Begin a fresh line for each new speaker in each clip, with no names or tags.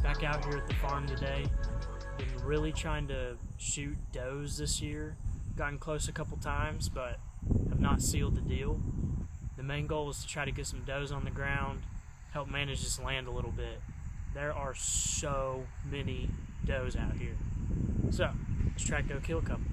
Back out here at the farm today. Been really trying to shoot does this year. Gotten close a couple times, but have not sealed the deal. The main goal is to try to get some does on the ground, help manage this land a little bit. There are so many does out here. So, let's try to go kill a couple.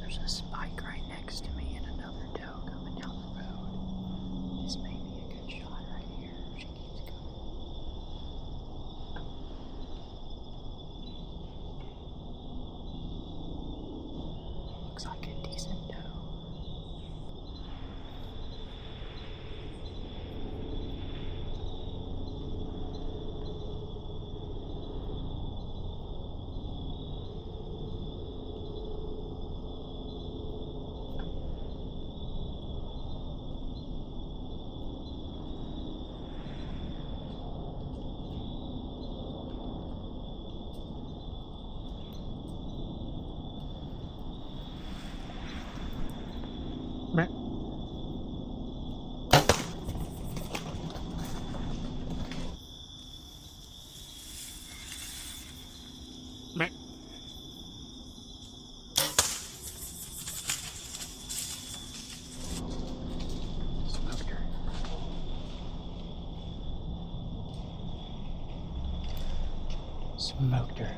There's a spike right next to me and another doe coming down the road. This may be a good shot right here if she keeps going. Looks like a decent doe. Smoked her. Smoked her.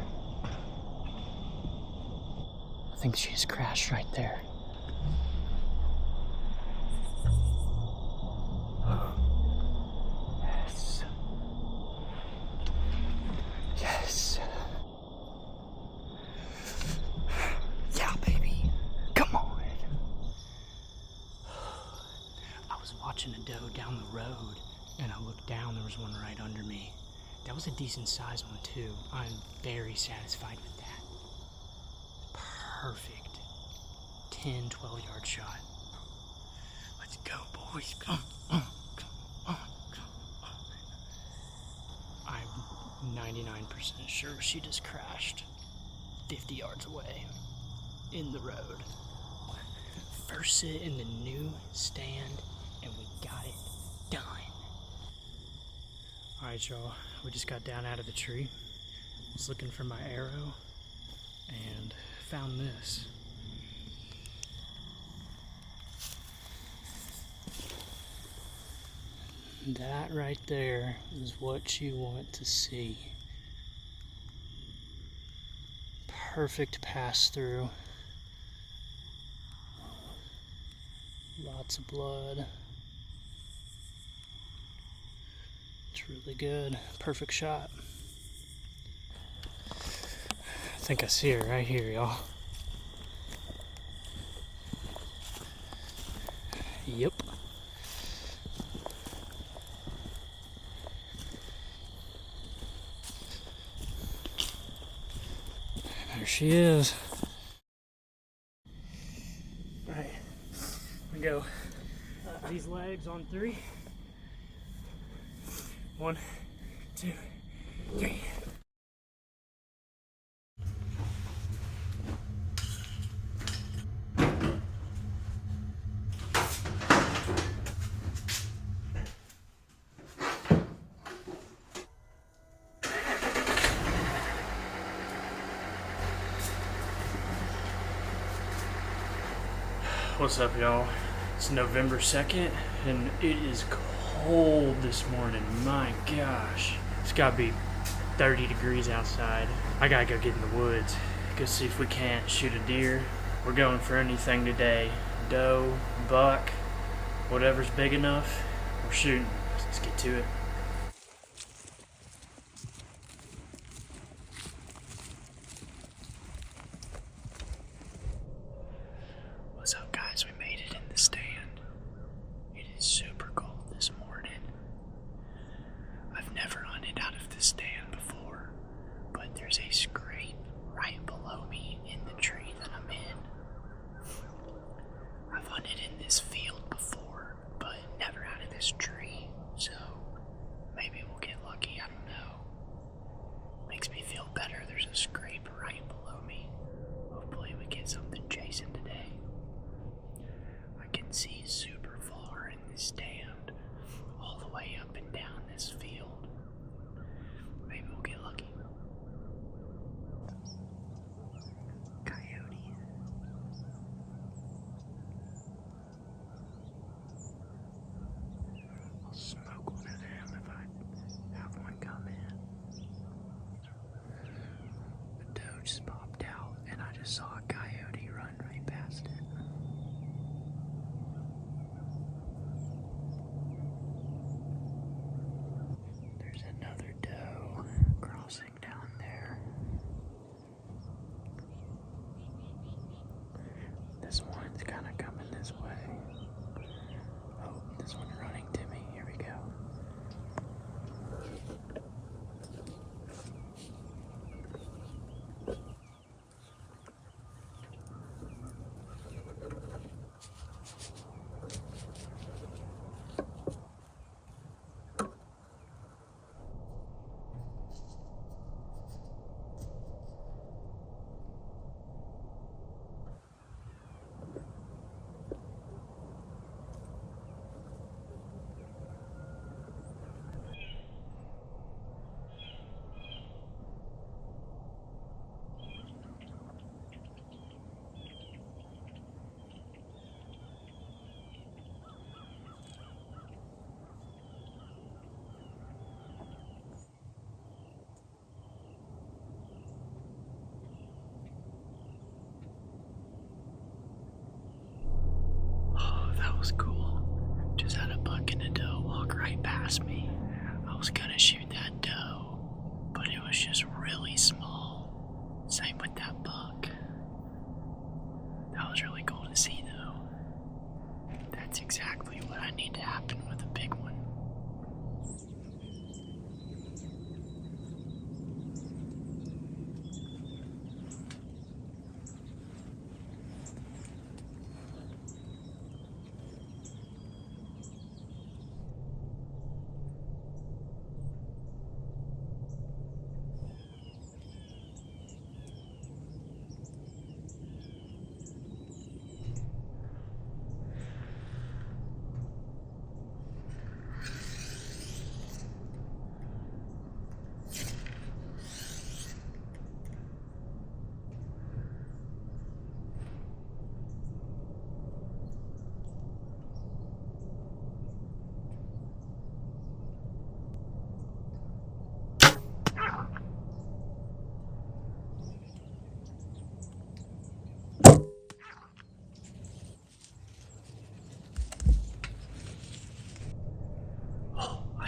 I think she's crashed right there. Yes. Yes. Yeah, baby. Come on. I was watching a doe down the road, and I looked down, there was one right under me. That was a decent sized one too. I'm very satisfied with that. Perfect 10, 12-yard shot. Let's go, boys. Come on. I'm 99% sure she just crashed 50 yards away in the road. First sit in the new stand, and we got it done. Alright, y'all, we just got down out of the tree. Was looking for my arrow and found this. That right there is what you want to see. Perfect pass through. Lots of blood. It's really good. Perfect shot. I think I see her right here, y'all. Yep. There she is. All right, we go these legs on 3. 1, 2, 3.
What's up, y'all? It's November 2nd, and it is cold this morning. My gosh. It's gotta be 30 degrees outside. I gotta go get in the woods, go see if we can't shoot a deer. We're going for anything today. Doe, buck, whatever's big enough, we're shooting. Let's get to it.
What's up, guys? We made it in the stand. It is super cold this morning. I've never hunted out of this stand before, but there's a scrape right below me in the tree that I'm in. I've hunted in this field before, but never out of this tree, so maybe we'll get lucky, I don't know. Makes me feel better there's a scrape right below me. Hopefully we get something chasing today. I can see super far in this stand, all the way up and down this field. Maybe we'll get lucky. Coyote. I'll smoke one of them if I have one come in. The doe just popped out, and I just saw a coyote run right past it. There's another doe crossing down there. This one's kind of coming this way. Oh, this one's running to me. Here we go. That was cool. Just had a buck and a doe walk right past me. I was gonna shoot that doe, but it was just really small. Same with that buck. That was really cool to see, though. That's exactly what I need to happen with a big one.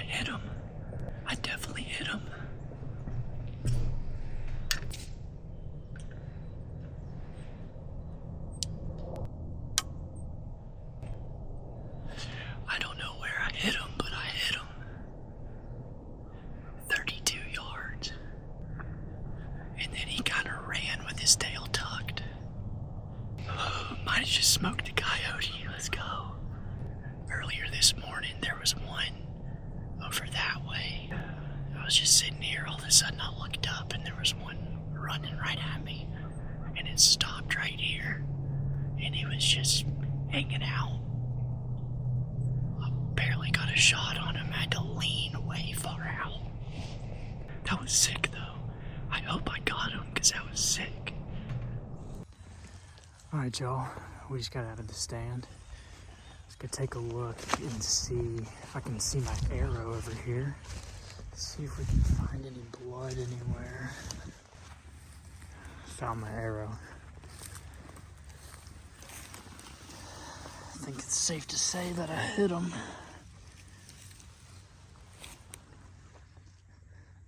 Hit him. I definitely hit him. I don't know where I hit him, but I hit him. 32 yards. And then he kind of ran with his tail tucked. Might have just smoked a coyote. Let's go. Earlier this morning, there was one over that way. I was just sitting here, all of a sudden I looked up and there was one running right at me, and it stopped right here, and it was just hanging out. I barely got a shot on him. I had to lean way far out. That was sick, though. I hope I got him, because that was sick.
Alright, y'all. we just got out of the stand. Let's go take a look and see if I can see my arrow over here. See if we can find any blood anywhere. Found my arrow. I think it's safe to say that I hit him.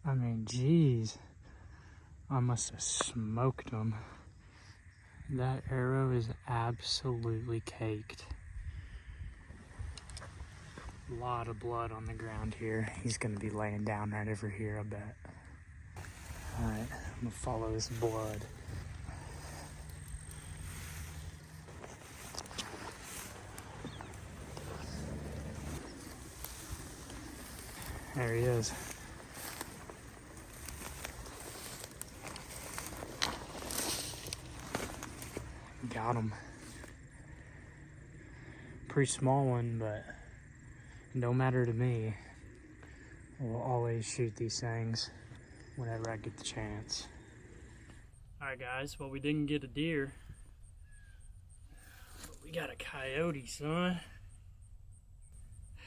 I mean, geez. I must have smoked him. That arrow is absolutely caked. A lot of blood on the ground here. He's gonna be laying down right over here, I bet. Alright, I'm gonna follow this blood. There he is. Got him. Pretty small one, but no matter to me. We'll always shoot these things whenever I get the chance. Alright guys, well we didn't get a deer, but we got a coyote, son.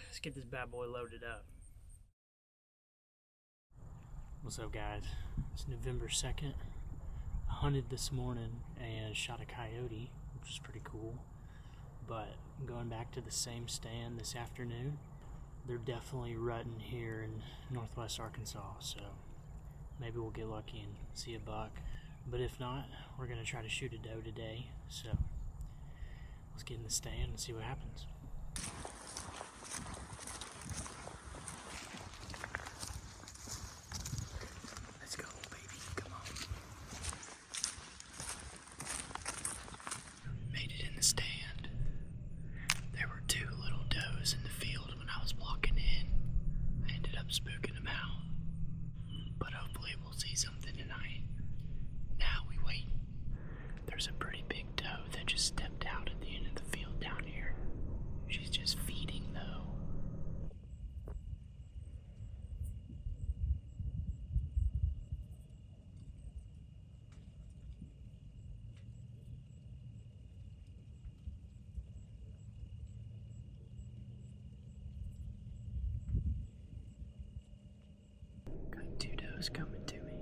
Let's get this bad boy loaded up. What's up guys? It's November 2nd. I hunted this morning and shot a coyote, which was pretty cool. But I'm going back to the same stand this afternoon. They're definitely rutting here in northwest Arkansas, so maybe we'll get lucky and see a buck. But if not, we're gonna try to shoot a doe today. So let's get in the stand and see what happens. Let's go, baby, come on. Made it in the stand. There were two little does in the field when I was walking in. I ended up spooking them out. But hopefully we'll see something tonight. Now we wait. There's a pretty big doe that just stepped out at the end of the field down here. She's just feeding though. Got two does coming to me.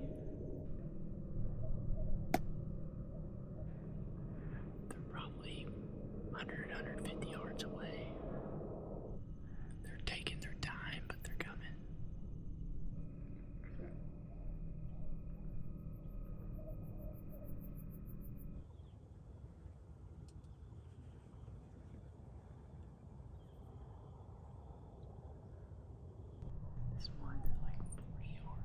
They're probably 100, 150 yards away. They're taking their time, but they're coming. This one's at like 40 yards.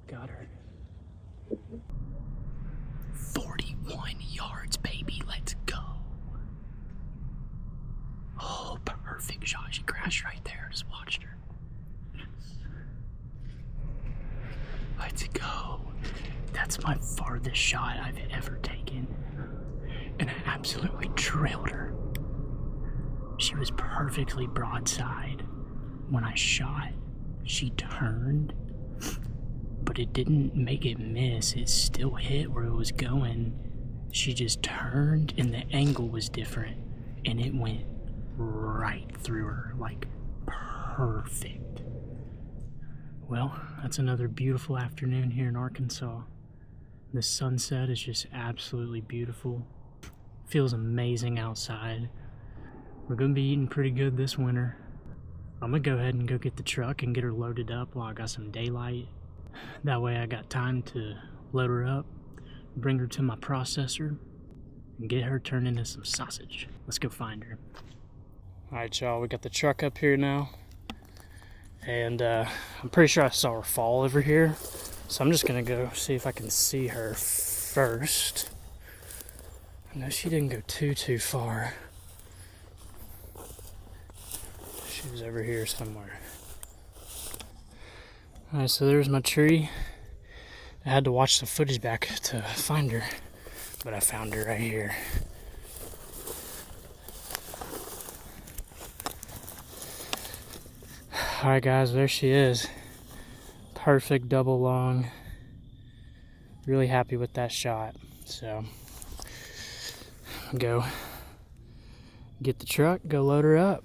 Got her. 41 yards, baby. Let's go. Oh, perfect shot. She crashed right there. Just watched her. Let's go. That's my farthest shot I've ever taken. And I absolutely drilled her. She was perfectly broadside. When I shot, she turned, but it didn't make it miss. It still hit where it was going. She just turned and the angle was different and it went right through her, like perfect. Well, that's another beautiful afternoon here in Arkansas.
This sunset is just absolutely beautiful. Feels amazing outside. We're gonna be eating pretty good this winter. I'm gonna go ahead and go get the truck and get her loaded up while I got some daylight. That way I got time to load her up, bring her to my processor, and get her turned into some sausage. Let's go find her. Alright y'all, we got the truck up here now. And I'm pretty sure I saw her fall over here. So I'm just gonna go see if I can see her first. I know she didn't go too far. She was over here somewhere. Alright, so there's my tree. I had to watch the footage back to find her, but I found her right here. Alright guys, there she is. Perfect double long. Really happy with that shot. So, go get the truck, go load her up.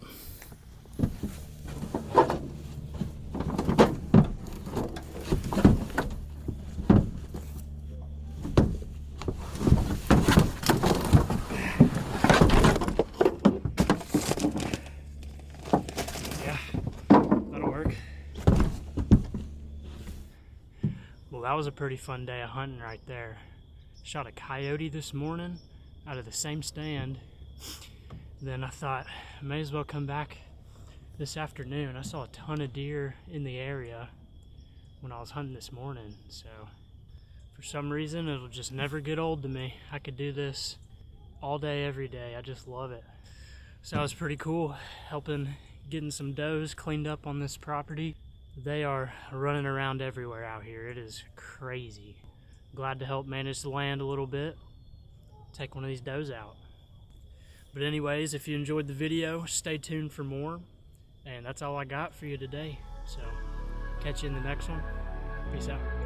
Well, that was a pretty fun day of hunting right there. Shot a coyote this morning out of the same stand. Then I thought, I may as well come back this afternoon. I saw a ton of deer in the area when I was hunting this morning. So for some reason, it'll just never get old to me. I could do this all day, every day. I just love it. So that was pretty cool, helping getting some does cleaned up on this property. They are running around everywhere out here. It is crazy. Glad to help manage the land a little bit. Take one of these does out. But anyways, if you enjoyed the video, stay tuned for more. And that's all I got for you today. So catch you in the next one. Peace out.